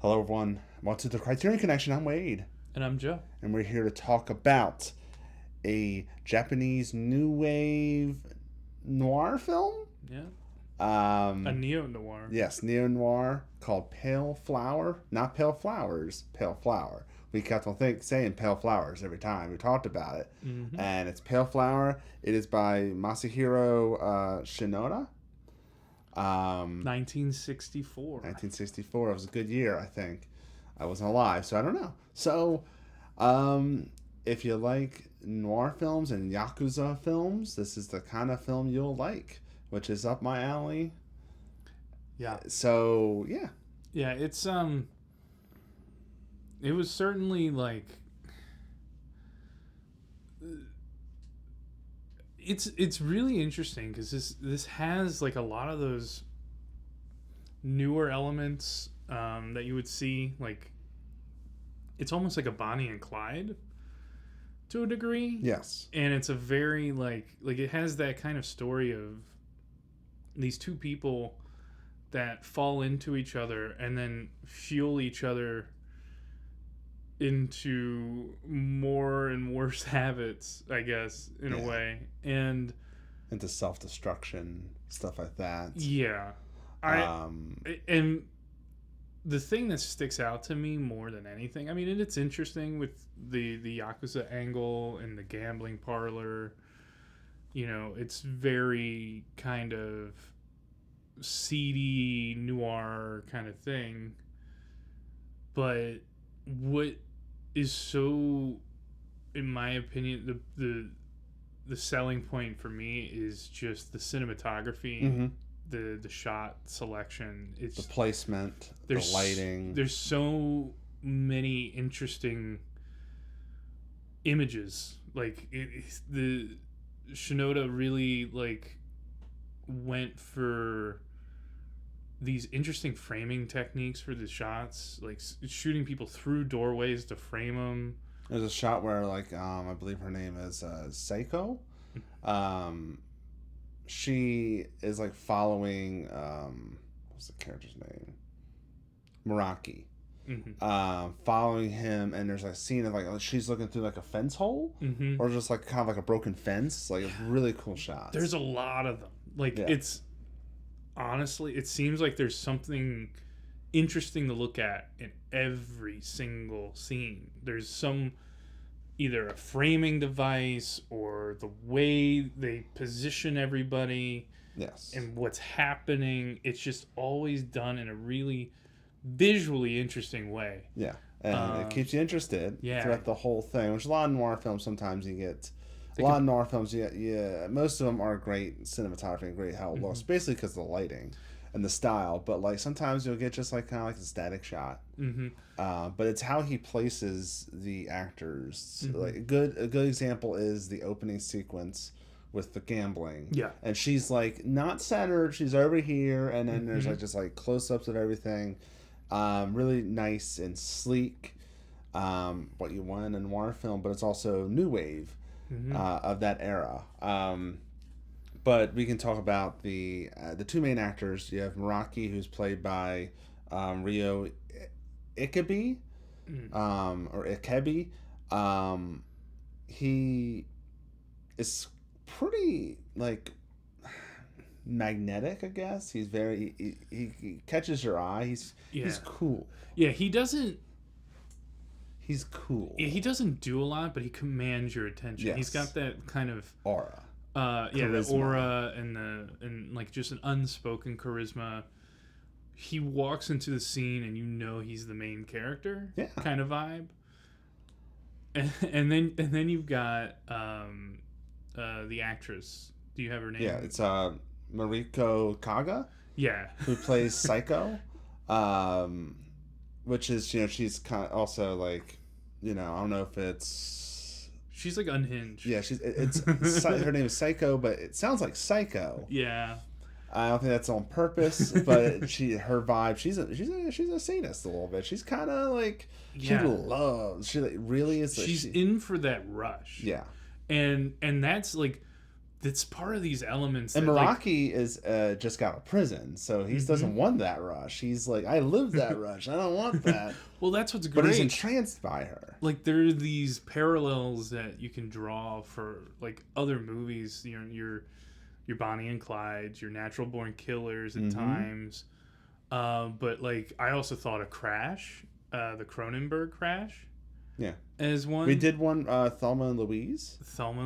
Hello, everyone. Welcome to the Criterion Connection. I'm Wade. And I'm Joe. And we're here to talk about a Japanese new wave noir film. Yeah. A neo-noir. Yes, neo-noir called Pale Flower. Not Pale Flowers, Pale Flower. We kept on saying Pale Flowers every time we talked about it. Mm-hmm. And it's Pale Flower. It is by Masahiro Shinoda. 1964. 1964. It was a good year, I think. I wasn't alive, so I don't know. So, if you like noir films and Yakuza films, this is the kind of film you'll like, which is up my alley. Yeah. So, yeah. Yeah, it's, it was certainly, like, it's really interesting because this has, like, a lot of those newer elements that you would see, like, it's almost like a Bonnie and Clyde to a degree. Yes. And it's a very, like it has that kind of story of these two people that fall into each other and then fuel each other into more and worse habits, I guess, in a way. And into self-destruction, stuff like that. Yeah. And the thing that sticks out to me more than anything, I mean, and it's interesting with the Yakuza angle and the gambling parlor, you know, it's very kind of seedy noir kind of thing. But what is so, in my opinion, the selling point for me is just the cinematography. Mm-hmm. The shot selection, it's the placement, the lighting. There's so many interesting images. Like the Shinoda really like went for these interesting framing techniques for the shots, like shooting people through doorways to frame them. There's a shot where like I believe her name is Seiko. She is like following what's the character's name? Meraki. Mm-hmm. Following him, and there's like a scene of like she's looking through like a fence hole, mm-hmm. or just like kind of like a broken fence. Like really cool shots. There's a lot of them. Like it's honestly, it seems like there's something interesting to look at in every single scene. There's some either a framing device or the way they position everybody. Yes. And what's happening. It's just always done in a really visually interesting way. Yeah. And it keeps you interested throughout the whole thing, which a lot of noir films sometimes you get. Of noir films, most of them are great cinematography and great how it looks, basically because of the lighting and the style. But like sometimes you'll get just like kind of like a static shot. Mm-hmm. But it's how he places the actors. Mm-hmm. Like a good example is the opening sequence with the gambling. Yeah. And she's like not centered, she's over here, and then there's like just like close ups of everything. Really nice and sleek. What you want in a noir film, but it's also new wave. Mm-hmm. Of that era. But we can talk about the two main actors. You have Meraki, who's played by Ryo Ikebi, or Ikebi. He is pretty like magnetic, I guess. He's very he catches your eye. He's cool. Yeah, he doesn't. He's cool. Yeah, he doesn't do a lot, but he commands your attention. Yes. He's got that kind of aura. The aura and like just an unspoken charisma. He walks into the scene and you know he's the main character. Yeah. Kind of vibe. And then you've got the actress. Do you have her name? Yeah, it's Mariko Kaga. Yeah. Who plays Psycho. Which is, she's kind of also like, I don't know if it's... She's like unhinged. Yeah, it's her name is Psycho, but it sounds like Psycho. Yeah. I don't think that's on purpose, but her vibe, she's a sadist a little bit. She's kind of like, she loves, she like really is. She's in for that rush. Yeah. And that's like, it's part of these elements. And Meraki is just got out of prison, so he doesn't want that rush. He's like, I live that rush. I don't want that. Well, that's what's great. But he's entranced by her. Like, there are these parallels that you can draw for like other movies. Your Bonnie and Clyde's, your Natural Born Killers at times. But like, I also thought of Crash, the Cronenberg Crash. Yeah. As one. We did one, Thelma and Louise.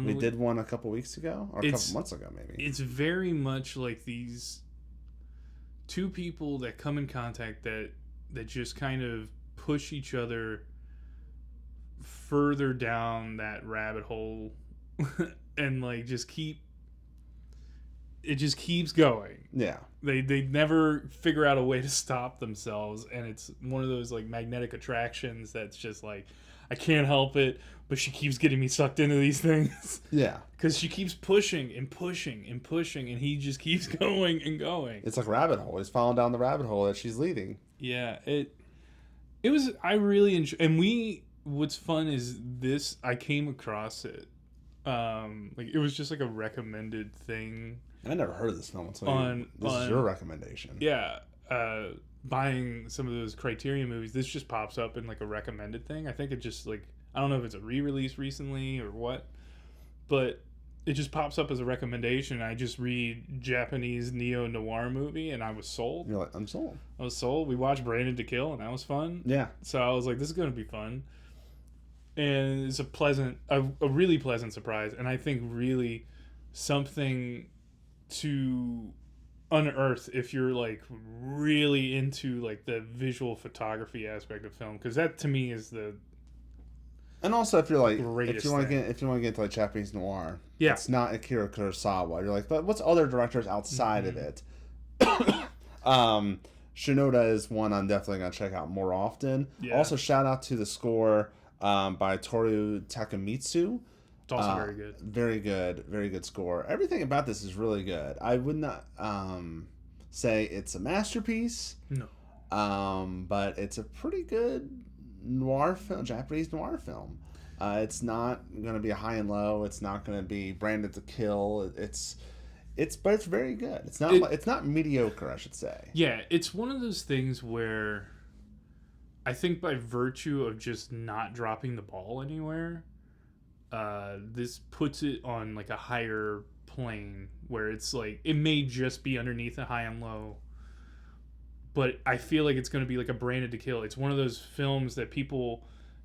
We did one a couple weeks ago, or a couple months ago, maybe. It's very much like these two people that come in contact that just kind of push each other further down that rabbit hole and like it just keeps going. Yeah. They never figure out a way to stop themselves, and it's one of those like magnetic attractions that's just like, I can't help it, but she keeps getting me sucked into these things. Yeah. Because she keeps pushing and pushing and pushing, and he just keeps going and going. It's like rabbit hole. He's falling down the rabbit hole that she's leading. Yeah, it was, I really enjoy, and what's fun is this, I came across it. Like, it was just like a recommended thing. I never heard of this film until this is your recommendation. Yeah. Buying some of those Criterion movies, this just pops up in like a recommended thing. I think it just like, I don't know if it's a re-release recently or what, but it just pops up as a recommendation. I just read Japanese neo-noir movie and I was sold. You're like, I'm sold. I was sold. We watched Brandon to Kill and that was fun. Yeah. So I was like, this is going to be fun. And it's a really pleasant surprise. And I think really something to unearth if you're like really into like the visual photography aspect of film, because that to me is the, and also if you're like, if you want to get into like Japanese noir, yeah, it's not Akira Kurosawa. You're like, but what's other directors outside of it? Shinoda is one I'm definitely gonna check out more often. Yeah. Also, shout out to the score by Toru Takemitsu. It's also very good. Very good score. Everything about this is really good. I would not say it's a masterpiece. No. But it's a pretty good noir film, Japanese noir film. It's not going to be a high and low. It's not going to be Branded to Kill. But it's very good. It's not mediocre, I should say. Yeah, it's one of those things where I think by virtue of just not dropping the ball anywhere, this puts it on like a higher plane where it's like, it may just be underneath a high and low, but I feel like it's going to be like a Branded to Kill. It's one of those films that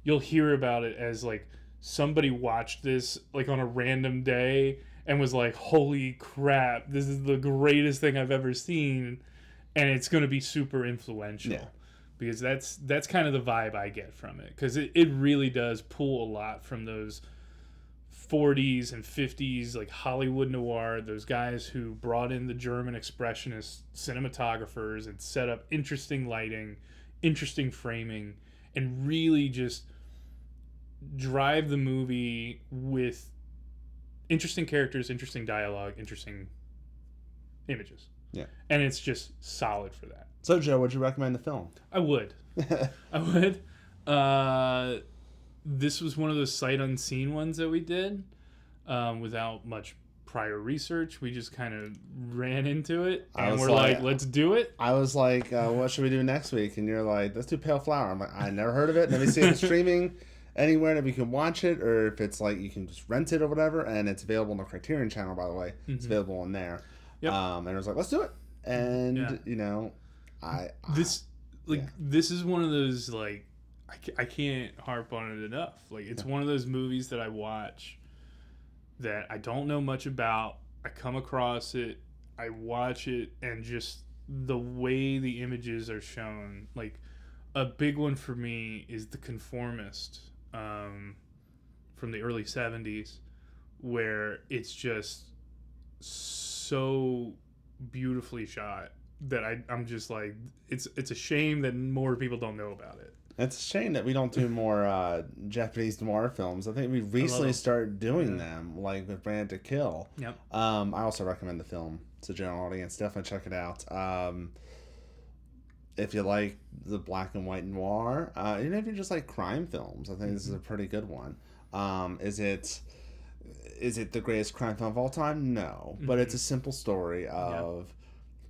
you'll hear about it as like somebody watched this like on a random day and was like, holy crap, this is the greatest thing I've ever seen, and it's going to be super influential. Yeah. Because that's kind of the vibe I get from it, because it really does pull a lot from those 40s and 50s like Hollywood noir, those guys who brought in the German expressionist cinematographers and set up interesting lighting, interesting framing, and really just drive the movie with interesting characters, interesting dialogue, interesting images. Yeah. And it's just solid for that. So Joe, would you recommend the film? I would. I would. This was one of those sight unseen ones that we did without much prior research. We just kind of ran into it and we're like, let's do it. I was like, what should we do next week? And you're like, let's do Pale Flower. I'm like, I never heard of it. Let me see if it's streaming anywhere that we can watch it, or if it's like you can just rent it or whatever. And it's available on the Criterion channel, by the way. Mm-hmm. It's available on there. Yep. And I was like, let's do it. And you know, this is one of those like, I can't harp on it enough. Like, it's one of those movies that I watch that I don't know much about. I come across it, I watch it, and just the way the images are shown. Like, a big one for me is The Conformist from the early 70s, where it's just so beautifully shot that I'm just like, it's a shame that more people don't know about it. It's a shame that we don't do more Japanese noir films. I think we recently started doing them, like with Branded to Kill. Yep. I also recommend the film to the general audience. Definitely check it out. If you like the black and white noir, even if you just like crime films, I think this is a pretty good one. Is it the greatest crime film of all time? No. But it's a simple story of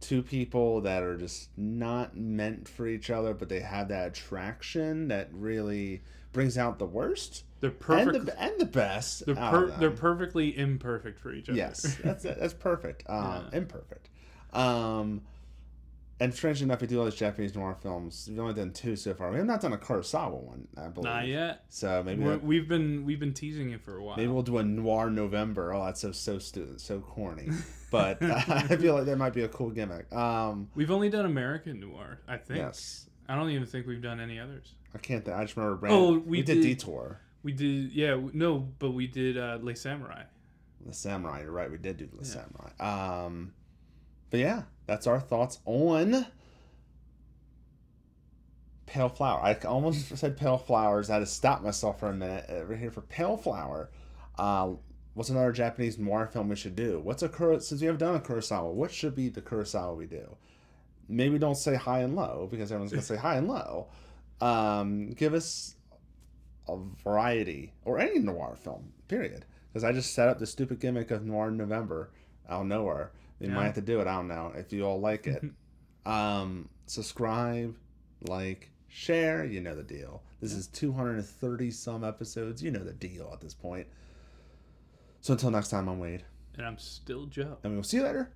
two people that are just not meant for each other, but they have that attraction that really brings out the worst. They're perfect and the best. They're perfectly imperfect for each other. Yes, that's perfect. Imperfect. And strangely enough, we do all these Japanese noir films. We've only done 2 so far. We have not done a Kurosawa one, I believe. Not yet. So maybe we've been teasing it for a while. Maybe we'll do a Noir November. Oh, that's so corny. But I feel like that might be a cool gimmick. We've only done American noir, I think. Yes. I don't even think we've done any others. I can't think. I just remember Brandon. Oh, we did Detour. We did, yeah. No, but we did Les Samurai. Les Samurai, you're right. We did do Les Samurai. But yeah, that's our thoughts on Pale Flower. I almost said Pale Flowers. I had to stop myself for a minute. We're here for Pale Flower. What's another Japanese noir film we should do? Since we haven't done a Kurosawa, what should be the Kurosawa we do? Maybe don't say High and Low, because everyone's going to say High and Low. Give us a variety, or any noir film, period. Because I just set up the stupid gimmick of Noir November out of nowhere. We might have to do it. I don't know if you all like it. Subscribe, like, share. You know the deal. This is 230 some episodes. You know the deal at this point. So until next time, I'm Wade. And I'm still Joe. And we'll see you later.